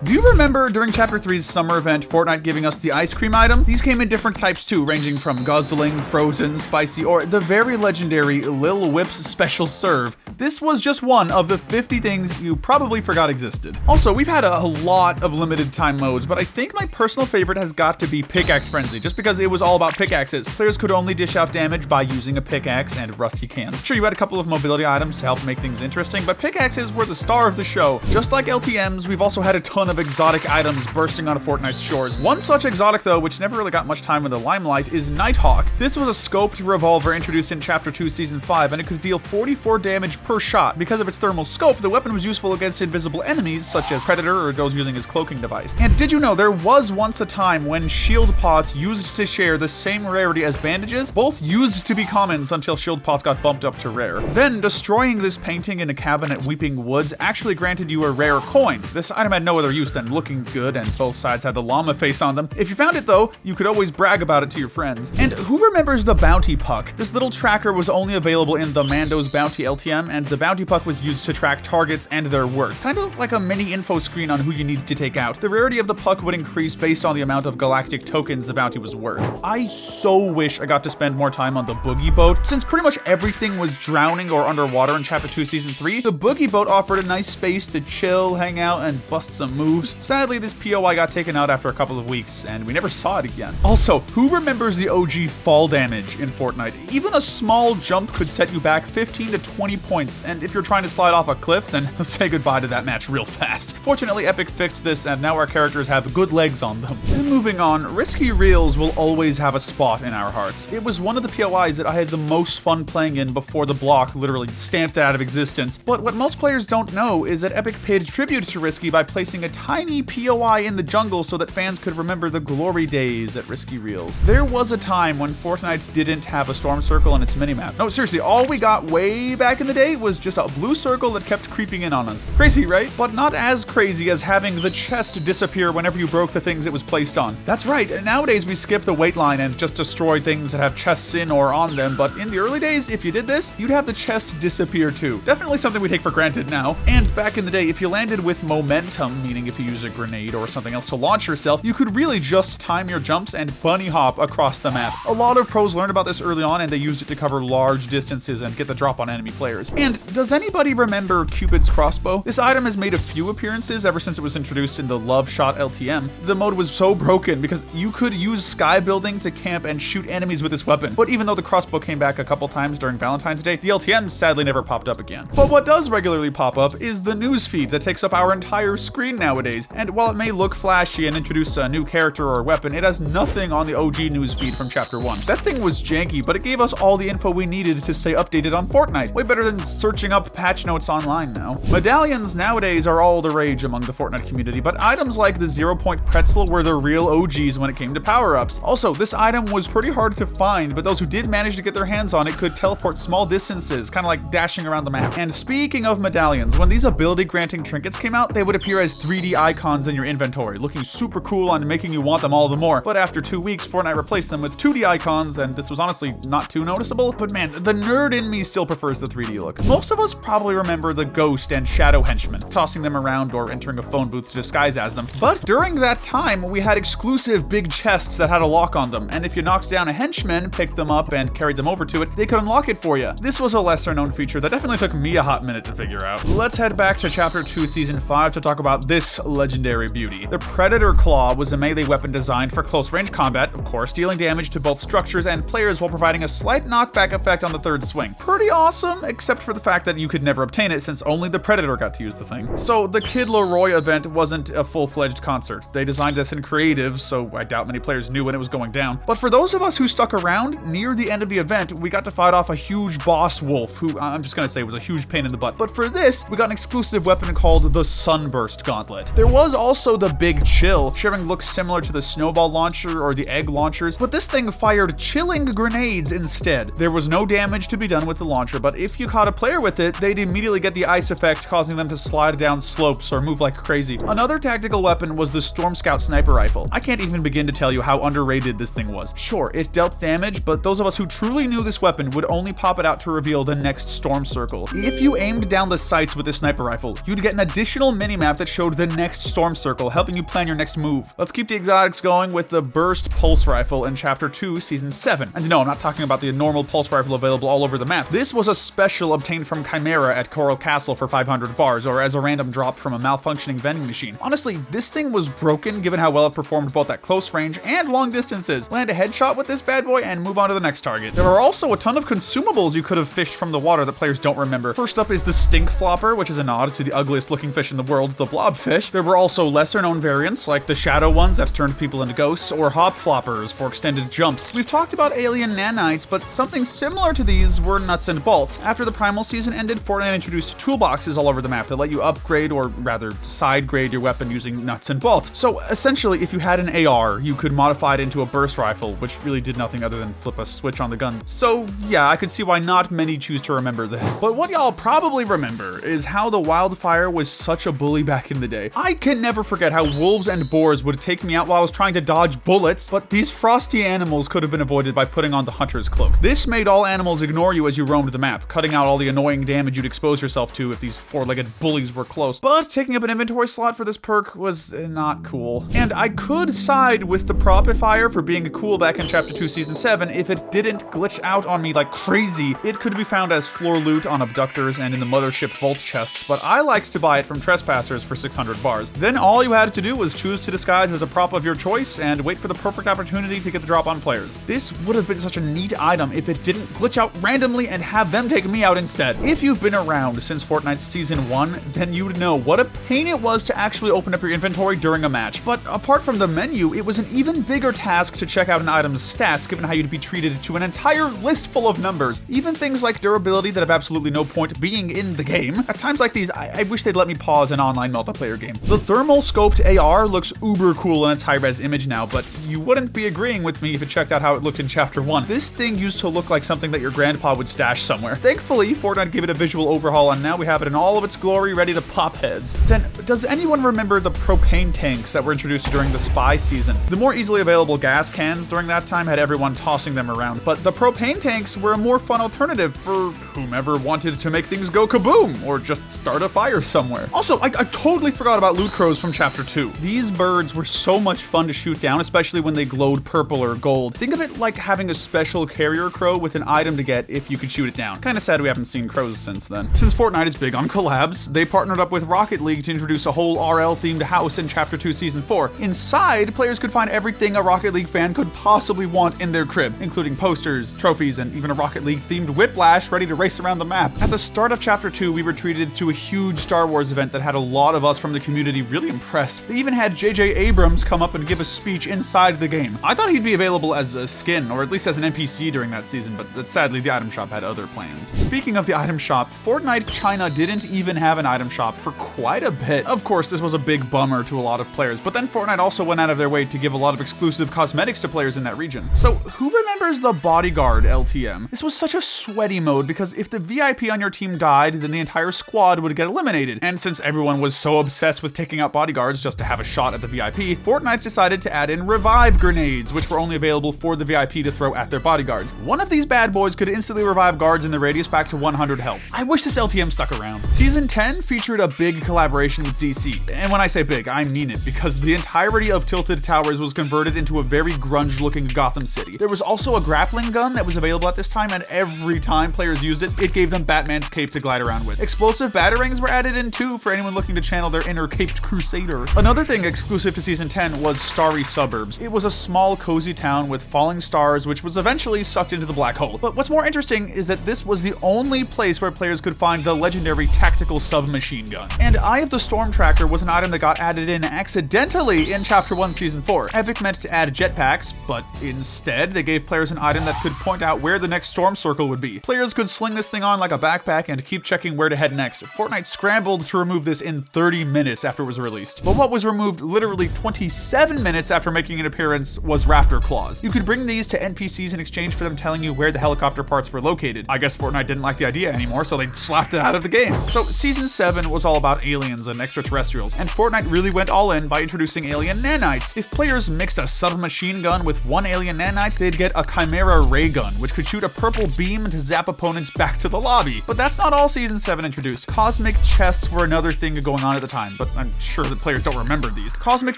Do you remember during Chapter 3's summer event, Fortnite giving us the ice cream item? These came in different types too, ranging from guzzling, frozen, spicy, or the very legendary Lil Whip's Special Serve. This was just one of the 50 things you probably forgot existed. Also, we've had a lot of limited time modes, but I think my personal favorite has got to be Pickaxe Frenzy, just because it was all about pickaxes. Players could only dish out damage by using a pickaxe and rusty cans. Sure, you had a couple of mobility items to help make things interesting, but pickaxes were the star of the show. Just like LTMs, we've also had a ton of exotic items bursting onto Fortnite's shores. One such exotic though, which never really got much time in the limelight, is Nighthawk. This was a scoped revolver introduced in Chapter 2 Season 5, and it could deal 44 damage per shot. Because of its thermal scope, the weapon was useful against invisible enemies, such as Predator or those using his cloaking device. And did you know there was once a time when shield pots used to share the same rarity as bandages? Both used to be commons until shield pots got bumped up to rare. Then, destroying this painting in a cabin at Weeping Woods actually granted you a rare coin. This item had no other use than looking good, and both sides had the llama face on them. If you found it though, you could always brag about it to your friends. And who remembers the Bounty Puck? This little tracker was only available in the Mando's Bounty LTM, and the Bounty Puck was used to track targets and their worth. Kind of like a mini info screen on who you needed to take out. The rarity of the puck would increase based on the amount of galactic tokens the bounty was worth. I so wish I got to spend more time on the Boogie Boat. Since pretty much everything was drowning or underwater in Chapter 2 Season 3, the Boogie Boat offered a nice space to chill, hang out, and bust some moves. Sadly, this POI got taken out after a couple of weeks, and we never saw it again. Also, who remembers the OG fall damage in Fortnite? Even a small jump could set you back 15 to 20 points, and if you're trying to slide off a cliff, then say goodbye to that match real fast. Fortunately, Epic fixed this, and now our characters have good legs on them. And moving on, Risky Reels will always have a spot in our hearts. It was one of the POIs that I had the most fun playing in before the block literally stamped it out of existence. But what most players don't know is that Epic paid tribute to Risky by placing a tiny POI in the jungle so that fans could remember the glory days at Risky Reels. There was a time when Fortnite didn't have a storm circle in its minimap. No, seriously, all we got way back in the day was just a blue circle that kept creeping in on us. Crazy, right? But not as crazy as having the chest disappear whenever you broke the things it was placed on. That's right, nowadays we skip the wait line and just destroy things that have chests in or on them, but in the early days, if you did this, you'd have the chest disappear too. Definitely something we take for granted now. And back in the day, if you landed with momentum, meaning if you use a grenade or something else to launch yourself, you could really just time your jumps and bunny hop across the map. A lot of pros learned about this early on, and they used it to cover large distances and get the drop on enemy players. And does anybody remember Cupid's crossbow? This item has made a few appearances ever since it was introduced in the Love Shot LTM. The mode was so broken because you could use sky building to camp and shoot enemies with this weapon. But even though the crossbow came back a couple times during Valentine's Day, the LTM sadly never popped up again. But what does regularly pop up is the newsfeed that takes up our entire screen nowadays. And while it may look flashy and introduce a new character or weapon, it has nothing on the OG newsfeed from Chapter 1. That thing was janky, but it gave us all the info we needed to stay updated on Fortnite. Way better than searching up patch notes online now. Medallions nowadays are all the rage among the Fortnite community, but items like the 0-point pretzel were the real OGs when it came to power-ups. Also, this item was pretty hard to find, but those who did manage to get their hands on it could teleport small distances, kind of like dashing around the map. And speaking of medallions, when these ability-granting trinkets came out, they would appear as 3D icons in your inventory, looking super cool and making you want them all the more. But after 2 weeks, Fortnite replaced them with 2D icons, and this was honestly not too noticeable. But man, the nerd in me still prefers the 3D look. Most of us probably remember the Ghost and Shadow henchmen, tossing them around or entering a phone booth to disguise as them. But during that time, we had exclusive big chests that had a lock on them, and if you knocked down a henchman, picked them up, and carried them over to it, they could unlock it for you. This was a lesser known feature that definitely took me a hot minute to figure out. Let's head back to Chapter 2 Season 5 to talk about this legendary beauty. The Predator Claw was a melee weapon designed for close range combat, of course, dealing damage to both structures and players while providing a slight knockback effect on the third swing. Pretty awesome, except for the fact that you could never obtain it since only the Predator got to use the thing. So the Kid Leroy event wasn't a full-fledged concert. They designed this in creative, so I doubt many players knew when it was going down. But for those of us who stuck around, near the end of the event, we got to fight off a huge boss wolf, who I'm just gonna say was a huge pain in the butt. But for this, we got an exclusive weapon called the Sunburst Gauntlet. There was also the Big Chill, sharing looks similar to the snowball launcher or the egg launchers, but this thing fired chilling grenades instead. There was no damage to be done with the launcher, but if you caught a player with it, they'd immediately get the ice effect, causing them to slide down slopes or move like crazy. Another tactical weapon was the Storm Scout sniper rifle. I can't even begin to tell you how underrated this thing was. Sure, it dealt damage, but those of us who truly knew this weapon would only pop it out to reveal the next storm circle. If you aimed down the sights with this sniper rifle, you'd get an additional minimap that showed the the next storm circle, helping you plan your next move. Let's keep the exotics going with the burst pulse rifle in Chapter 2, Season 7. And no, I'm not talking about the normal pulse rifle available all over the map. This was a special obtained from Chimera at Coral Castle for 500 bars, or as a random drop from a malfunctioning vending machine. Honestly, this thing was broken given how well it performed both at close range and long distances. Land a headshot with this bad boy and move on to the next target. There are also a ton of consumables you could have fished from the water that players don't remember. First up is the stink flopper, which is a nod to the ugliest looking fish in the world, the blobfish. There were also lesser known variants like the shadow ones that turned people into ghosts, or hop floppers for extended jumps. We've talked about alien nanites, but something similar to these were nuts and bolts. After the primal season ended, Fortnite introduced toolboxes all over the map that let you upgrade, or rather side grade, your weapon using nuts and bolts. So essentially, if you had an AR, you could modify it into a burst rifle, which really did nothing other than flip a switch on the gun. So yeah, I could see why not many choose to remember this. But what y'all probably remember is how the wildfire was such a bully back in the day. I can never forget how wolves and boars would take me out while I was trying to dodge bullets, but these frosty animals could have been avoided by putting on the hunter's cloak. This made all animals ignore you as you roamed the map, cutting out all the annoying damage you'd expose yourself to if these four-legged bullies were close. But taking up an inventory slot for this perk was not cool. And I could side with the propifier for being cool back in Chapter 2 Season 7 if it didn't glitch out on me like crazy. It could be found as floor loot on abductors and in the mothership vault chests, but I liked to buy it from trespassers for 600 bars. Then all you had to do was choose to disguise as a prop of your choice and wait for the perfect opportunity to get the drop on players. This would have been such a neat item if it didn't glitch out randomly and have them take me out instead. If you've been around since Fortnite's Season 1, then you would know what a pain it was to actually open up your inventory during a match. But apart from the menu, it was an even bigger task to check out an item's stats given how you'd be treated to an entire list full of numbers. Even things like durability that have absolutely no point being in the game. At times like these, I wish they'd let me pause an online multiplayer game. The thermal scoped AR looks uber cool in its high-res image now, but you wouldn't be agreeing with me if you checked out how it looked in Chapter 1. This thing used to look like something that your grandpa would stash somewhere. Thankfully, Fortnite gave it a visual overhaul and now we have it in all of its glory, ready to pop heads. Then, does anyone remember the propane tanks that were introduced during the Spy season? The more easily available gas cans during that time had everyone tossing them around, but the propane tanks were a more fun alternative for whomever wanted to make things go kaboom, or just start a fire somewhere. Also, I totally forgot about loot crows from Chapter 2. These birds were so much fun to shoot down, especially when they glowed purple or gold. Think of it like having a special carrier crow with an item to get if you could shoot it down. Kinda sad we haven't seen crows since then. Since Fortnite is big on collabs, they partnered up with Rocket League to introduce a whole RL-themed house in Chapter 2 Season 4. Inside, players could find everything a Rocket League fan could possibly want in their crib, including posters, trophies, and even a Rocket League-themed whiplash ready to race around the map. At the start of Chapter 2, we were treated to a huge Star Wars event that had a lot of us from the community really impressed. They even had J.J. Abrams come up and give a speech inside the game. I thought he'd be available as a skin, or at least as an NPC during that season, but sadly the item shop had other plans. Speaking of the item shop, Fortnite China didn't even have an item shop for quite a bit. Of course, this was a big bummer to a lot of players, but then Fortnite also went out of their way to give a lot of exclusive cosmetics to players in that region. So who remembers the Bodyguard LTM? This was such a sweaty mode because if the VIP on your team died, then the entire squad would get eliminated. And since everyone was so obsessed with taking out bodyguards just to have a shot at the VIP, Fortnite decided to add in revive grenades, which were only available for the VIP to throw at their bodyguards. One of these bad boys could instantly revive guards in the radius back to 100 health. I wish this LTM stuck around. Season 10 featured a big collaboration with DC. And when I say big, I mean it, because the entirety of Tilted Towers was converted into a very grunge-looking Gotham City. There was also a grappling gun that was available at this time, and every time players used it, it gave them Batman's cape to glide around with. Explosive batarangs were added in too for anyone looking to channel their inner caped crusader. Another thing exclusive to Season 10 was Starry Suburbs. It was a small, cozy town with falling stars, which was eventually sucked into the black hole. But what's more interesting is that this was the only place where players could find the legendary tactical submachine gun. And Eye of the Storm Tracker was an item that got added in accidentally in Chapter 1 Season 4. Epic meant to add jetpacks, but instead they gave players an item that could point out where the next storm circle would be. Players could sling this thing on like a backpack and keep checking where to head next. Fortnite scrambled to remove this in 30 minutes after it was released. But what was removed literally 27 minutes after making an appearance was Raptor Claws. You could bring these to NPCs in exchange for them telling you where the helicopter parts were located. I guess Fortnite didn't like the idea anymore, so they slapped it out of the game. So Season 7 was all about aliens and extraterrestrials, and Fortnite really went all in by introducing alien nanites. If players mixed a submachine gun with one alien nanite, they'd get a Chimera ray gun, which could shoot a purple beam to zap opponents back to the lobby. But that's not all Season 7 introduced. Cosmic chests were another thing going on at the time. but I'm sure that players don't remember these. Cosmic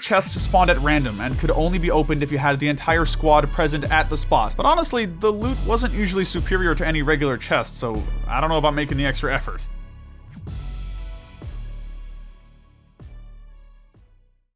chests spawned at random and could only be opened if you had the entire squad present at the spot. But honestly, the loot wasn't usually superior to any regular chest, so I don't know about making the extra effort.